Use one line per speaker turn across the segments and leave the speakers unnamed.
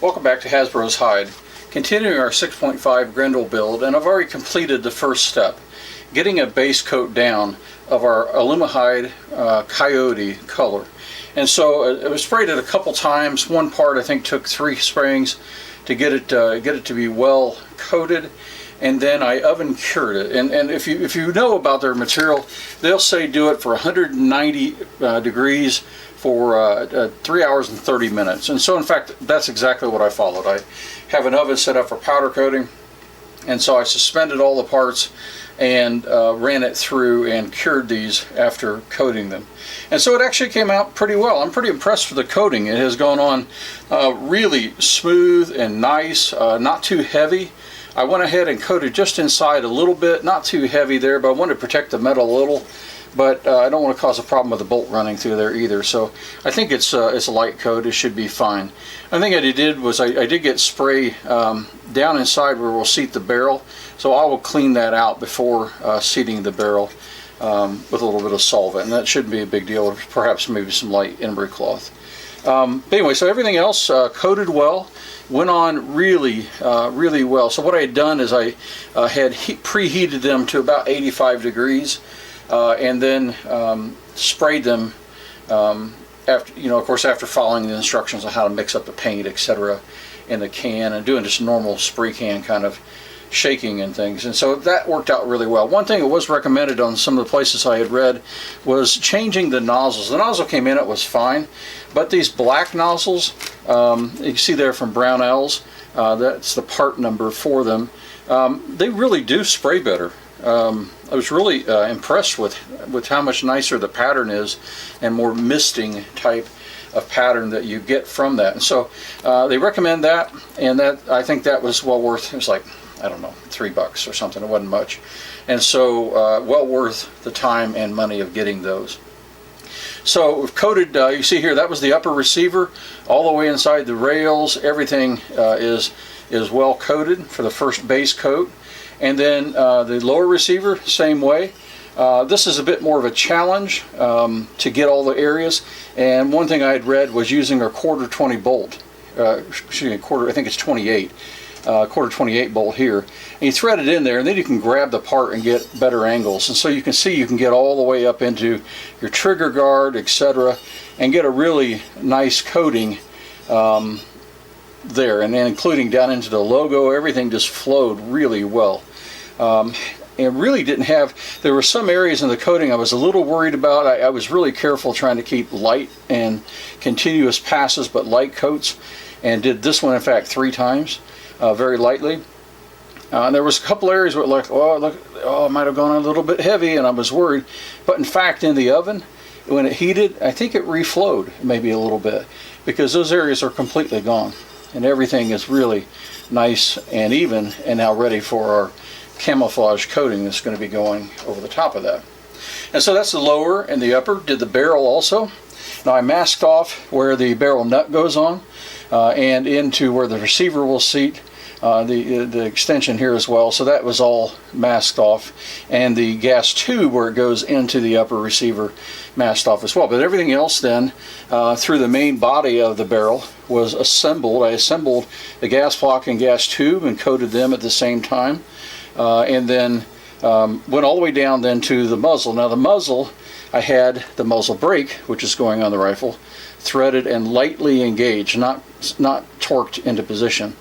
Welcome back to Hasbro's Hyde. Continuing our 6.5 Grendel build, and I've already completed the first step, getting a base coat down of our Aluma-Hyde Coyote color. And so it was sprayed it a couple times. One part I think took 3 sprayings to get it to be well coated, and then I oven cured it. And if you know about their material, they'll say do it for 190 degrees for 3 hours and 30 minutes. And so in fact that's exactly what I followed. I have an oven set up for powder coating, and so I suspended all the parts and ran it through and cured these after coating them. And so it actually came out pretty well. I'm pretty impressed with the coating. It has gone on really smooth and nice, not too heavy. I went ahead and coated just inside a little bit, not too heavy there, but I wanted to protect the metal a little. But I don't want to cause a problem with the bolt running through there either. So I think it's a light coat. It should be fine. I think I did was I did get spray down inside where we'll seat the barrel. So I will clean that out before seating the barrel with a little bit of solvent. And that shouldn't be a big deal. Perhaps maybe some light embry cloth. But anyway, so everything else coated well. Went on really well. So what I had done is I had preheated them to about 85 degrees. And then sprayed them after, of course, after following the instructions on how to mix up the paint, etc., in the can, and doing just normal spray can kind of shaking and things. And so that worked out really well. One thing that was recommended on some of the places I had read was changing the nozzles. The nozzle came in, it was fine, but these black nozzles, you can see there from Brownells, that's the part number for them, they really do spray better. I was really impressed with how much nicer the pattern is and more misting type of pattern that you get from that. And so they recommend that, and that I think that was well worth, it was like, I don't know, $3 or something. It wasn't much. And so well worth the time and money of getting those. So we've coated, you see here, that was the upper receiver all the way inside the rails. Everything is well coated for the first base coat. And then the lower receiver, same way. This is a bit more of a challenge to get all the areas. And one thing I had read was using a quarter 20 bolt. Excuse me, I think it's 28. Quarter 28 bolt here. And you thread it in there, and then you can grab the part and get better angles. And so you can see you can get all the way up into your trigger guard, etc., and get a really nice coating there, and then including down into the logo. Everything just flowed really well. And really didn't have, there were some areas in the coating I was a little worried about. I was really careful trying to keep light and continuous passes, but light coats, and did this one in fact 3 times, very lightly. And there was a couple areas where like, I might have gone a little bit heavy, and I was worried. But in fact, in the oven, when it heated, I think it reflowed maybe a little bit, because those areas are completely gone. And everything is really nice and even, and now ready for our camouflage coating that's going to be going over the top of that. And so that's the lower and the upper. Did the barrel also. Now I masked off where the barrel nut goes on, and into where the receiver will seat, the extension here as well. So that was all masked off, and the gas tube where it goes into the upper receiver masked off as well. But everything else then through the main body of the barrel was assembled. I assembled the gas block and gas tube and coated them at the same time, and then went all the way down then to the muzzle. Now the muzzle, I had the muzzle brake, which is going on the rifle, threaded and lightly engaged, not torqued into position.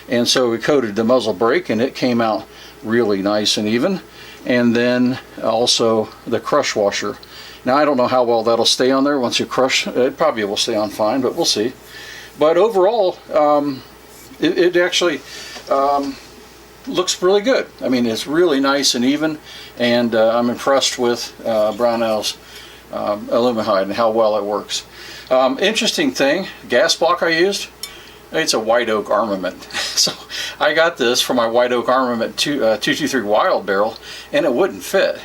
And so we coated the muzzle brake, and it came out really nice and even. And then also the crush washer. Now I don't know how well that'll stay on there once you crush. It probably will stay on fine, but we'll see. But overall, it actually looks really good. I mean, it's really nice and even, and I'm impressed with Brownells Aluma-Hyde and how well it works. Interesting thing, gas block I used, it's a white oak armament. So I got this for my white oak armament 223 Wild barrel, and it wouldn't fit.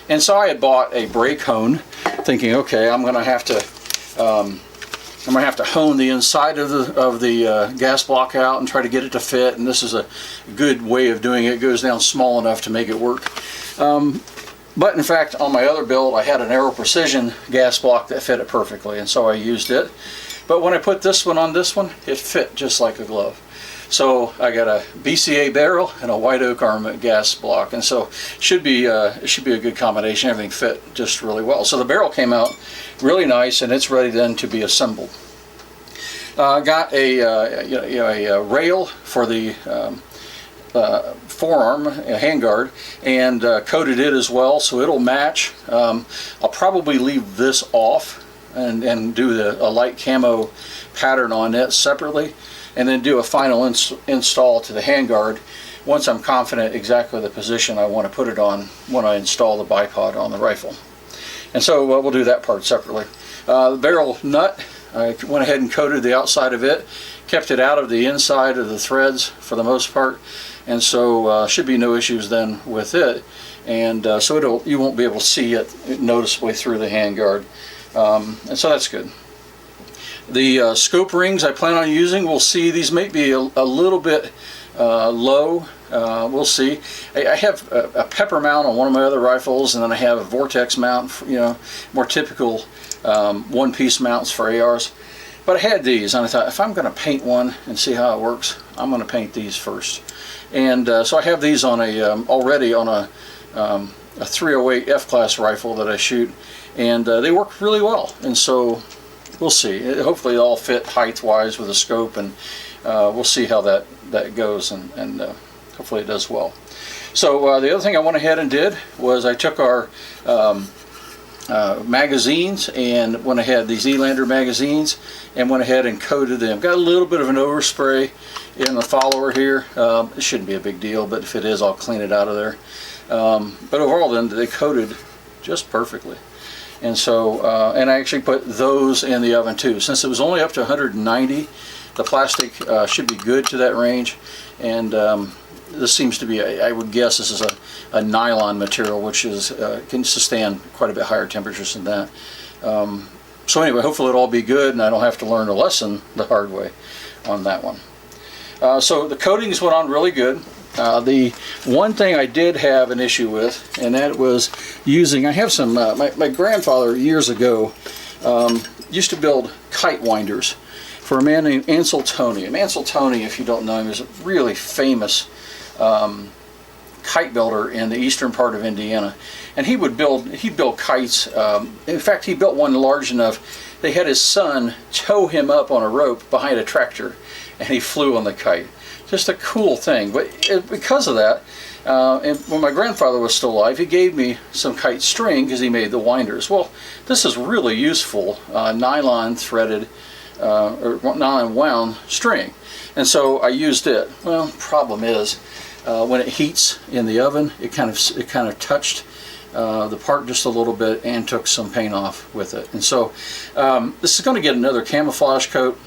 And so I had bought a brake hone, thinking, okay, I'm going to have to hone the inside of the gas block out and try to get it to fit. And this is a good way of doing it. It goes down small enough to make it work. But in fact, on my other build, I had an Aero Precision gas block that fit it perfectly, and so I used it. But when I put this one on this one, it fit just like a glove. So I got a BCA barrel and a white oak armament gas block, and so it should be a good combination. Everything fit just really well. So the barrel came out really nice, and it's ready then to be assembled. Got a rail for the forearm, a handguard, and coated it as well, so it'll match. I'll probably leave this off and do a light camo pattern on it separately, and then do a final install to the handguard once I'm confident exactly the position I want to put it on when I install the bipod on the rifle. And so we'll do that part separately. The barrel nut, I went ahead and coated the outside of it, kept it out of the inside of the threads for the most part, and so should be no issues then with it. And so you won't be able to see it noticeably through the handguard, and so that's good. The scope rings I plan on using, we'll see. These may be a little bit low. We'll see. I have a pepper mount on one of my other rifles, and then I have a vortex mount, more typical one-piece mounts for ARs. But I had these, and I thought, if I'm going to paint one and see how it works, I'm going to paint these first. And so I have these on already on a 308 F-class rifle that I shoot, and they work really well. And so we'll see. Hopefully, it all fit height-wise with the scope, and we'll see how that goes, and hopefully it does well. So the other thing I went ahead and did was I took our magazines and went ahead, these Elander magazines, and went ahead and coated them. Got a little bit of an overspray in the follower here. It shouldn't be a big deal, but if it is, I'll clean it out of there. But overall then, they coated just perfectly. And so, and I actually put those in the oven too. Since it was only up to 190, the plastic should be good to that range. And this seems to be, I would guess this is a nylon material, which can sustain quite a bit higher temperatures than that. So anyway, hopefully it'll all be good, and I don't have to learn a lesson the hard way on that one. So the coatings went on really good. The one thing I did have an issue with, and that was using, I have some, my grandfather years ago used to build kite winders for a man named Ansel Toney. And Ansel Toney, if you don't know him, is a really famous kite builder in the eastern part of Indiana. And he'd build kites. In fact, he built one large enough, they had his son tow him up on a rope behind a tractor, and he flew on the kite. Just a cool thing. But because of that, and when my grandfather was still alive, he gave me some kite string because he made the winders. Well, this is really useful, nylon threaded or nylon wound string, and so I used it. Well, problem is when it heats in the oven, it kind of touched the part just a little bit and took some paint off with it. And so this is going to get another camouflage coat.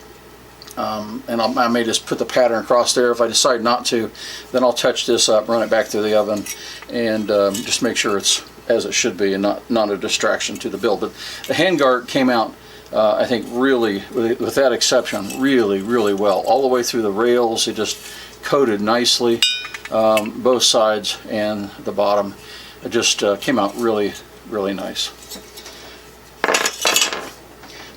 And I may just put the pattern across there. If I decide not to, then I'll touch this up, run it back through the oven, and just make sure it's as it should be and not a distraction to the build. But the handguard came out, I think, really, with that exception, really, really well. All the way through the rails, it just coated nicely, both sides and the bottom. It just came out really, really nice.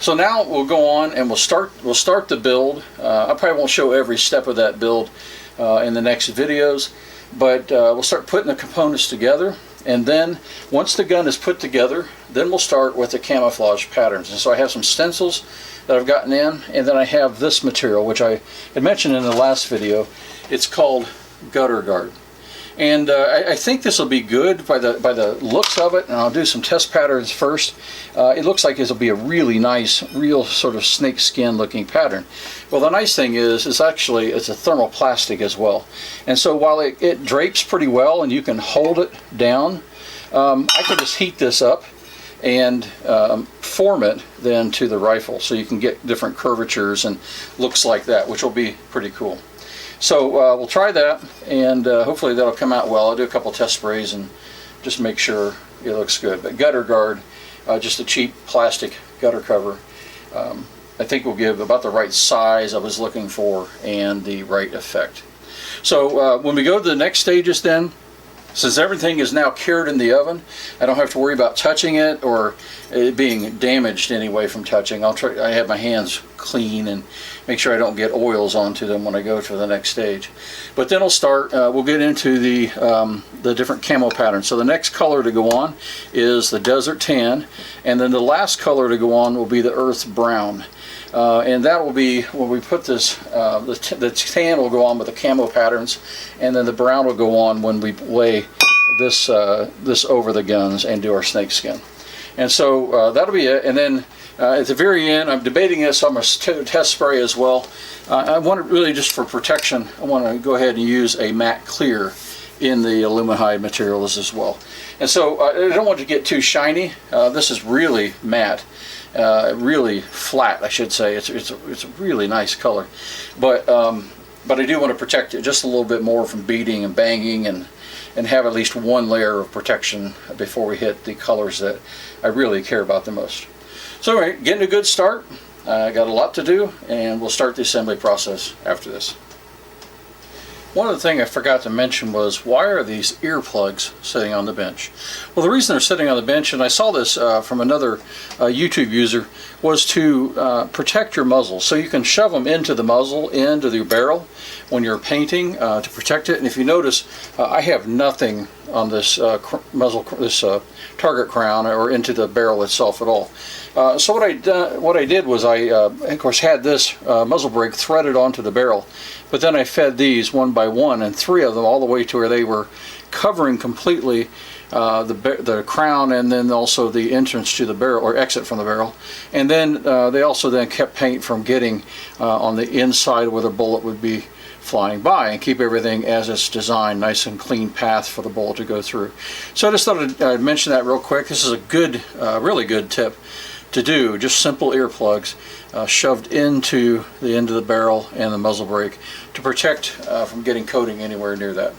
So now we'll go on and we'll start the build. I probably won't show every step of that build in the next videos, but we'll start putting the components together, and then once the gun is put together, then we'll start with the camouflage patterns. And so I have some stencils that I've gotten in, and then I have this material, which I had mentioned in the last video. It's called gutter guard. And I think this will be good by the looks of it, and I'll do some test patterns first. It looks like this will be a really nice, real sort of snake skin looking pattern. Well, the nice thing is it's a thermoplastic as well. And so while it drapes pretty well and you can hold it down, I can just heat this up and form it then to the rifle, so you can get different curvatures and looks like that, which will be pretty cool. So we'll try that, and hopefully that'll come out well. I'll do a couple test sprays and just make sure it looks good. But gutter guard, just a cheap plastic gutter cover, I think will give about the right size I was looking for and the right effect. So when we go to the next stages then, Since everything is now cured in the oven, I don't have to worry about touching it or it being damaged anyway from touching. I have my hands clean and make sure I don't get oils onto them when I go to the next stage. But then we'll get into the different camo patterns. So the next color to go on is the desert tan, and then the last color to go on will be the earth brown. And that will be when we put this, the tan will go on with the camo patterns, and then the brown will go on when we lay this over the guns and do our snake skin. And so that'll be it. And then at the very end, I'm debating this on my test spray as well. I want it really just for protection. I want to go ahead and use a matte clear in the Aluma-Hyde materials as well. And so I don't want it to get too shiny. This is really matte. Really flat, I should say. It's a really nice color, but I do want to protect it just a little bit more from beating and banging, and have at least one layer of protection before we hit the colors that I really care about the most. So anyway, getting a good start. I got a lot to do, and we'll start the assembly process after this. One other thing I forgot to mention was, why are these earplugs sitting on the bench? Well, the reason they're sitting on the bench, and I saw this from another YouTube user, was to protect your muzzle. So you can shove them into the muzzle, into the barrel when you're painting to protect it. And if you notice, I have nothing on this muzzle, this target crown, or into the barrel itself at all. So what I did was I, of course, had this muzzle brake threaded onto the barrel, but then I fed these one by one, and 3 of them all the way to where they were covering completely the crown, and then also the entrance to the barrel, or exit from the barrel. And then they also then kept paint from getting on the inside where the bullet would be flying by, and keep everything as it's designed, nice and clean path for the bullet to go through. So I just thought I'd mention that real quick. This is a good, really good tip to do. Just simple earplugs shoved into the end of the barrel and the muzzle brake to protect from getting coating anywhere near that.